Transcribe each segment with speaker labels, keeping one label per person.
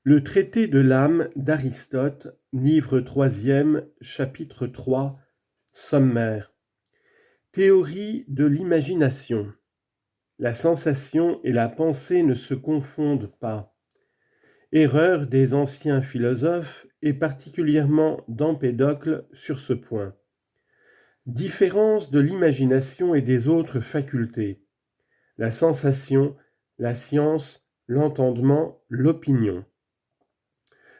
Speaker 1: Le traité de l'âme d'Aristote, livre troisième, chapitre 3, sommaire. Théorie de l'imagination. La sensation et la pensée ne se confondent pas. Erreur des anciens philosophes et particulièrement d'Empédocle sur ce point. Différence de l'imagination et des autres facultés. La sensation, la science, l'entendement, l'opinion.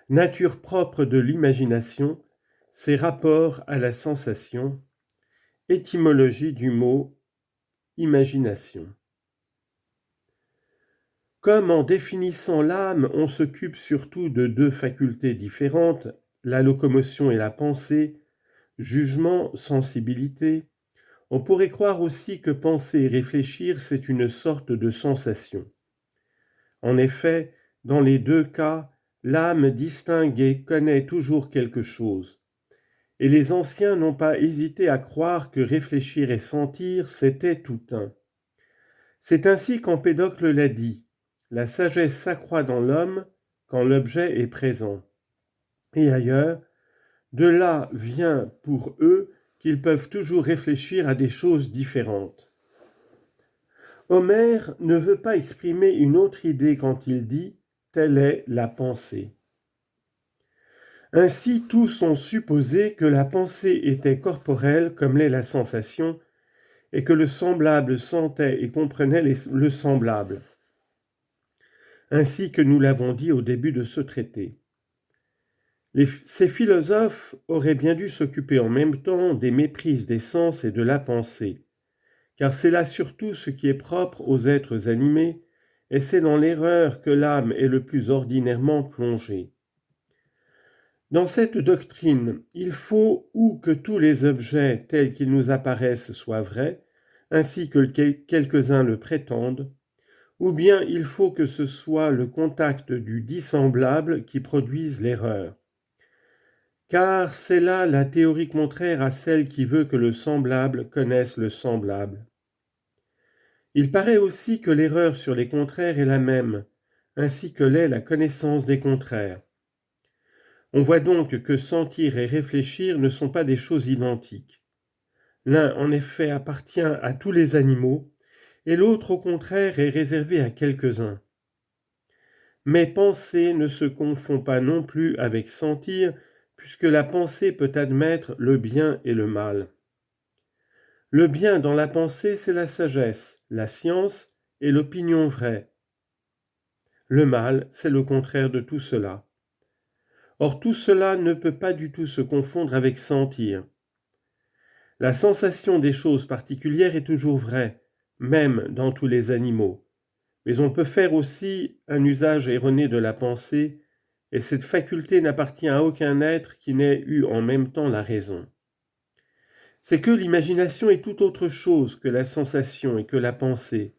Speaker 1: Nature propre de l'imagination, ses rapports à la sensation, étymologie du mot imagination. Comme en définissant l'âme, on s'occupe surtout de deux facultés différentes, la locomotion et la pensée, jugement, sensibilité, on pourrait croire aussi que penser et réfléchir, c'est une sorte de sensation. En effet, dans les deux cas, l'âme distingue et connaît toujours quelque chose. Et les anciens n'ont pas hésité à croire que réfléchir et sentir, c'était tout un. C'est ainsi qu'Empédocle l'a dit, la sagesse s'accroît dans l'homme quand l'objet est présent. Et ailleurs, de là vient pour eux qu'ils peuvent toujours réfléchir à des choses différentes. Homère ne veut pas exprimer une autre idée quand il dit « telle est la pensée ». Ainsi, tous ont supposé que la pensée était corporelle comme l'est la sensation, et que le semblable sentait et comprenait le semblable, ainsi que nous l'avons dit au début de ce traité. Ces philosophes auraient bien dû s'occuper en même temps des méprises des sens et de la pensée, car c'est là surtout ce qui est propre aux êtres animés, et c'est dans l'erreur que l'âme est le plus ordinairement plongée. Dans cette doctrine, il faut ou que tous les objets tels qu'ils nous apparaissent soient vrais, ainsi que quelques-uns le prétendent, ou bien il faut que ce soit le contact du dissemblable qui produise l'erreur. Car c'est là la théorie contraire à celle qui veut que le semblable connaisse le semblable. Il paraît aussi que l'erreur sur les contraires est la même, ainsi que l'est la connaissance des contraires. On voit donc que sentir et réfléchir ne sont pas des choses identiques. L'un, en effet, appartient à tous les animaux, et l'autre, au contraire, est réservé à quelques-uns. Mais penser ne se confond pas non plus avec sentir, puisque la pensée peut admettre le bien et le mal. Le bien dans la pensée, c'est la sagesse, la science et l'opinion vraie. Le mal, c'est le contraire de tout cela. Or tout cela ne peut pas du tout se confondre avec sentir. La sensation des choses particulières est toujours vraie, même dans tous les animaux. Mais on peut faire aussi un usage erroné de la pensée, et cette faculté n'appartient à aucun être qui n'ait eu en même temps la raison. C'est que l'imagination est tout autre chose que la sensation et que la pensée.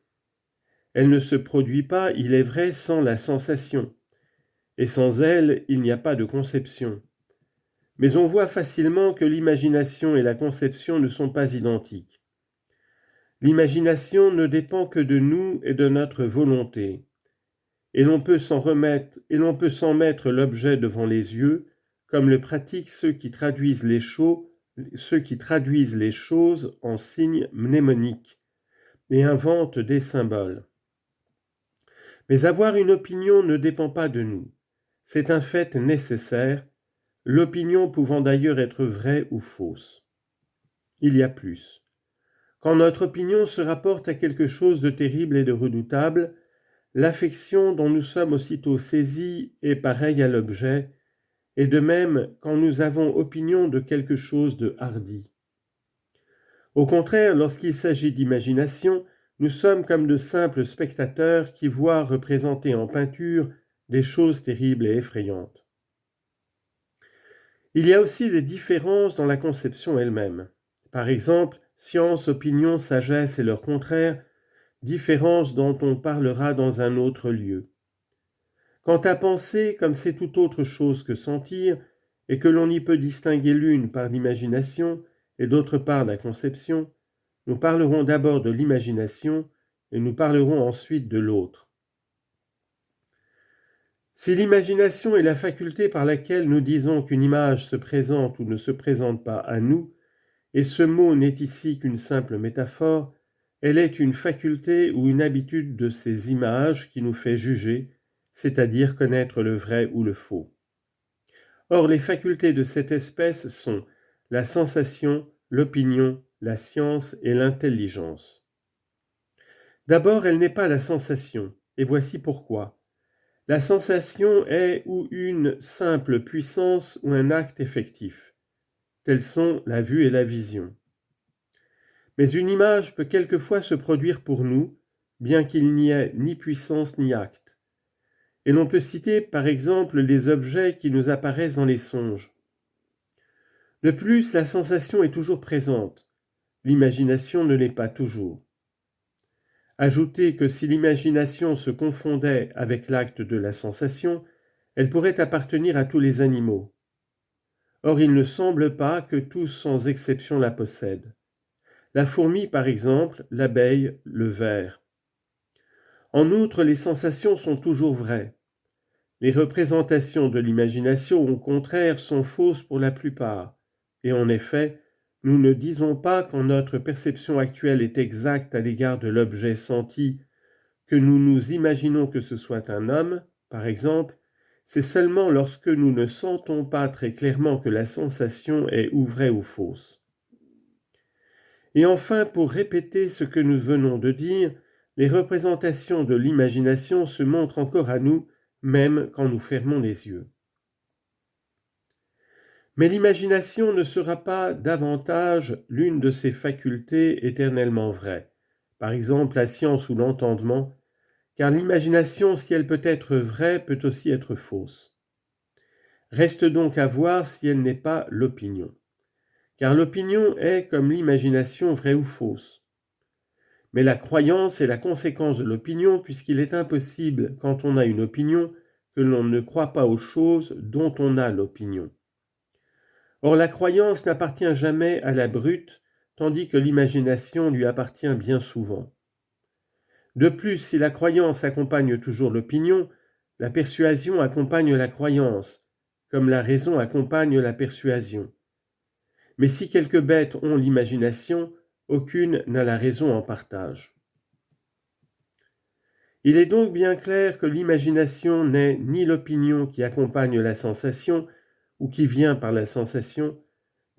Speaker 1: Elle ne se produit pas, il est vrai, sans la sensation, et sans elle, il n'y a pas de conception. Mais on voit facilement que l'imagination et la conception ne sont pas identiques. L'imagination ne dépend que de nous et de notre volonté, et l'on peut s'en mettre l'objet devant les yeux, comme le pratiquent ceux qui traduisent les choses en signes mnémoniques et inventent des symboles. Mais avoir une opinion ne dépend pas de nous. C'est un fait nécessaire, l'opinion pouvant d'ailleurs être vraie ou fausse. Il y a plus. Quand notre opinion se rapporte à quelque chose de terrible et de redoutable, l'affection dont nous sommes aussitôt saisis est pareille à l'objet, et de même quand nous avons opinion de quelque chose de hardi. Au contraire, lorsqu'il s'agit d'imagination, nous sommes comme de simples spectateurs qui voient représenter en peinture des choses terribles et effrayantes. Il y a aussi des différences dans la conception elle-même. Par exemple, science, opinion, sagesse et leurs contraires, différences dont on parlera dans un autre lieu. Quant à penser, comme c'est tout autre chose que sentir, et que l'on y peut distinguer l'une par l'imagination et d'autre par la conception, nous parlerons d'abord de l'imagination et nous parlerons ensuite de l'autre. Si l'imagination est la faculté par laquelle nous disons qu'une image se présente ou ne se présente pas à nous, et ce mot n'est ici qu'une simple métaphore, elle est une faculté ou une habitude de ces images qui nous fait juger, c'est-à-dire connaître le vrai ou le faux. Or, les facultés de cette espèce sont la sensation, l'opinion, la science et l'intelligence. D'abord, elle n'est pas la sensation, et voici pourquoi. La sensation est ou une simple puissance ou un acte effectif. Tels sont la vue et la vision. Mais une image peut quelquefois se produire pour nous, bien qu'il n'y ait ni puissance ni acte. Et l'on peut citer par exemple les objets qui nous apparaissent dans les songes. De plus, la sensation est toujours présente, l'imagination ne l'est pas toujours. Ajoutez que si l'imagination se confondait avec l'acte de la sensation, elle pourrait appartenir à tous les animaux. Or, il ne semble pas que tous sans exception la possèdent. La fourmi, par exemple, l'abeille, le ver. En outre, les sensations sont toujours vraies. Les représentations de l'imagination, au contraire, sont fausses pour la plupart. Et en effet, nous ne disons pas quand notre perception actuelle est exacte à l'égard de l'objet senti, que nous nous imaginons que ce soit un homme, par exemple, c'est seulement lorsque nous ne sentons pas très clairement que la sensation est ou vraie ou fausse. Et enfin, pour répéter ce que nous venons de dire, les représentations de l'imagination se montrent encore à nous, même quand nous fermons les yeux. Mais l'imagination ne sera pas davantage l'une de ces facultés éternellement vraies, par exemple la science ou l'entendement, car l'imagination, si elle peut être vraie, peut aussi être fausse. Reste donc à voir si elle n'est pas l'opinion, car l'opinion est, comme l'imagination, vraie ou fausse. Mais la croyance est la conséquence de l'opinion, puisqu'il est impossible, quand on a une opinion, que l'on ne croit pas aux choses dont on a l'opinion. Or, la croyance n'appartient jamais à la brute, tandis que l'imagination lui appartient bien souvent. De plus, si la croyance accompagne toujours l'opinion, la persuasion accompagne la croyance, comme la raison accompagne la persuasion. Mais si quelques bêtes ont l'imagination, aucune n'a la raison en partage. Il est donc bien clair que l'imagination n'est ni l'opinion qui accompagne la sensation, ou qui vient par la sensation,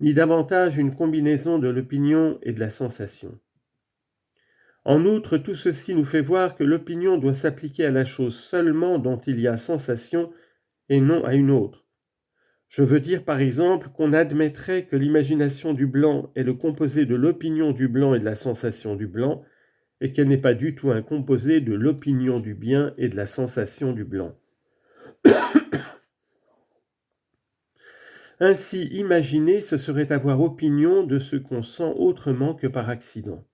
Speaker 1: ni davantage une combinaison de l'opinion et de la sensation. En outre, tout ceci nous fait voir que l'opinion doit s'appliquer à la chose seulement dont il y a sensation et non à une autre. Je veux dire par exemple qu'on admettrait que l'imagination du blanc est le composé de l'opinion du blanc et de la sensation du blanc, et qu'elle n'est pas du tout un composé de l'opinion du bien et de la sensation du blanc. Ainsi, imaginer, ce serait avoir opinion de ce qu'on sent autrement que par accident.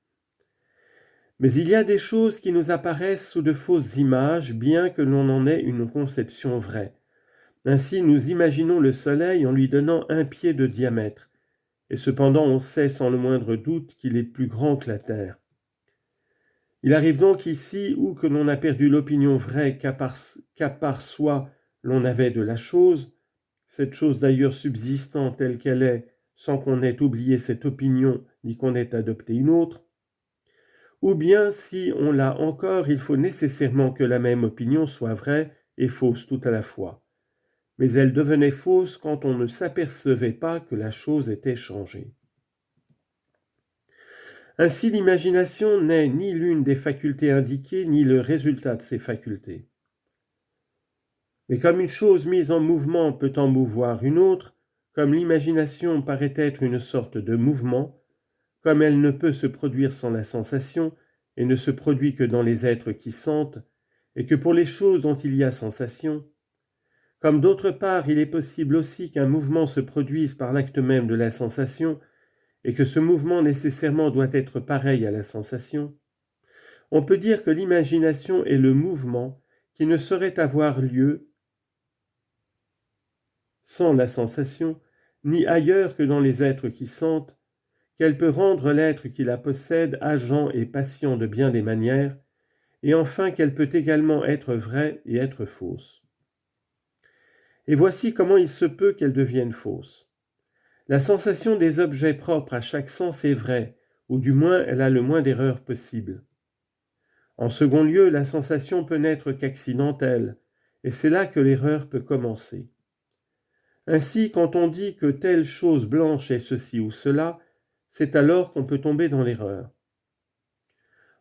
Speaker 1: Mais il y a des choses qui nous apparaissent sous de fausses images, bien que l'on en ait une conception vraie. Ainsi, nous imaginons le soleil en lui donnant 1 pied de diamètre, et cependant on sait sans le moindre doute qu'il est plus grand que la Terre. Il arrive donc ici ou que l'on a perdu l'opinion vraie qu'à part soi l'on avait de la chose, cette chose d'ailleurs subsistant telle qu'elle est, sans qu'on ait oublié cette opinion ni qu'on ait adopté une autre, ou bien si on l'a encore, il faut nécessairement que la même opinion soit vraie et fausse tout à la fois. Mais elle devenait fausse quand on ne s'apercevait pas que la chose était changée. Ainsi, l'imagination n'est ni l'une des facultés indiquées, ni le résultat de ces facultés. Mais comme une chose mise en mouvement peut en mouvoir une autre, comme l'imagination paraît être une sorte de mouvement, comme elle ne peut se produire sans la sensation, et ne se produit que dans les êtres qui sentent, et que pour les choses dont il y a sensation, comme d'autre part il est possible aussi qu'un mouvement se produise par l'acte même de la sensation, et que ce mouvement nécessairement doit être pareil à la sensation, on peut dire que l'imagination est le mouvement qui ne saurait avoir lieu sans la sensation, ni ailleurs que dans les êtres qui sentent, qu'elle peut rendre l'être qui la possède agent et patient de bien des manières, et enfin qu'elle peut également être vraie et être fausse. Et voici comment il se peut qu'elles deviennent fausses. La sensation des objets propres à chaque sens est vraie, ou du moins elle a le moins d'erreurs possible. En second lieu, la sensation peut n'être qu'accidentelle, et c'est là que l'erreur peut commencer. Ainsi, quand on dit que telle chose blanche est ceci ou cela, c'est alors qu'on peut tomber dans l'erreur.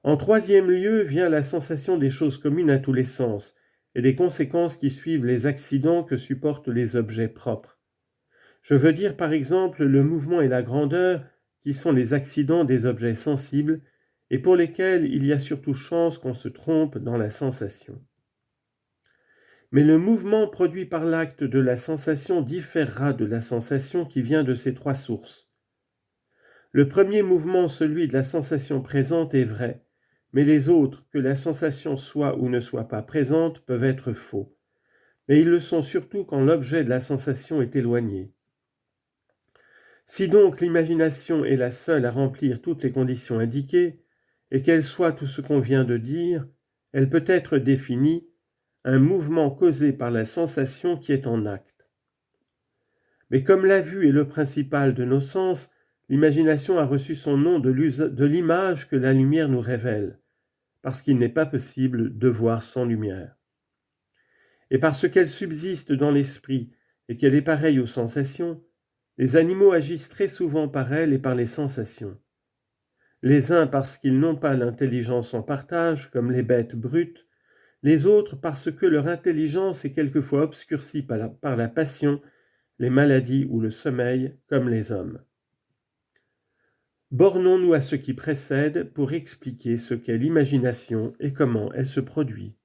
Speaker 1: En troisième lieu vient la sensation des choses communes à tous les sens, et des conséquences qui suivent les accidents que supportent les objets propres. Je veux dire par exemple le mouvement et la grandeur, qui sont les accidents des objets sensibles, et pour lesquels il y a surtout chance qu'on se trompe dans la sensation. Mais le mouvement produit par l'acte de la sensation différera de la sensation qui vient de ces trois sources. Le premier mouvement, celui de la sensation présente, est vrai, mais les autres, que la sensation soit ou ne soit pas présente, peuvent être faux. Mais ils le sont surtout quand l'objet de la sensation est éloigné. Si donc l'imagination est la seule à remplir toutes les conditions indiquées, et qu'elle soit tout ce qu'on vient de dire, elle peut être définie un mouvement causé par la sensation qui est en acte. Mais comme la vue est le principal de nos sens, l'imagination a reçu son nom de l'image que la lumière nous révèle, parce qu'il n'est pas possible de voir sans lumière. Et parce qu'elle subsiste dans l'esprit et qu'elle est pareille aux sensations, les animaux agissent très souvent par elle et par les sensations. Les uns parce qu'ils n'ont pas l'intelligence en partage, comme les bêtes brutes, les autres parce que leur intelligence est quelquefois obscurcie par la passion, les maladies ou le sommeil, comme les hommes. Bornons-nous à ce qui précède pour expliquer ce qu'est l'imagination et comment elle se produit.